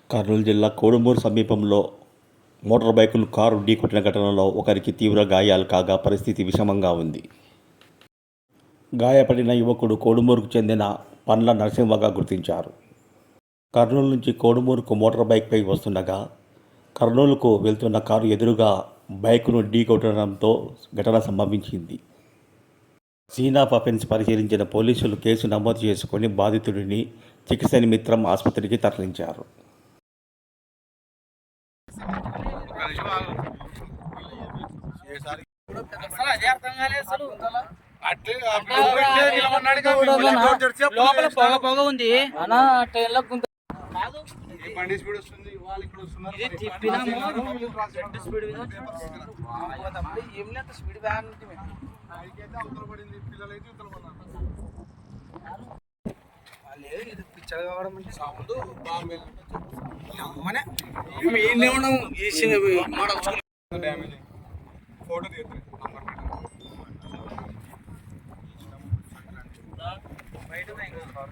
కర్నూలు జిల్లా కోడుమూరు సమీపంలో motor బైకును car ఢీకొట్టిన ఘటనలో ఒకరికి తీవ్ర గాయాలు కాగా పరిస్థితి విషమంగా ఉంది. గాయపడిన యువకుడు కోడుమూరుకు చెందిన పండ్ల నరసింహగా గుర్తించారు. కర్నూలు నుంచి కోడుమూరుకు మోటార్ బైక్పై వస్తుండగా కర్నూలుకు వెళ్తున్న కారు ఎదురుగా బైకును ఢీకొట్టడంతో ఘటన సంభవించింది. సీన్ ఆఫ్ అఫెన్స్ పరిశీలించిన పోలీసులు కేసు నమోదు చేసుకుని బాధితుడిని చికిత్స నిమిత్తం ఆసుపత్రికి తరలించారు. పిచ్చర్ కావడం అంటే సౌండ్ బాంబే డ్యామేజ్ ఫోటో తీస్తారు నంబర్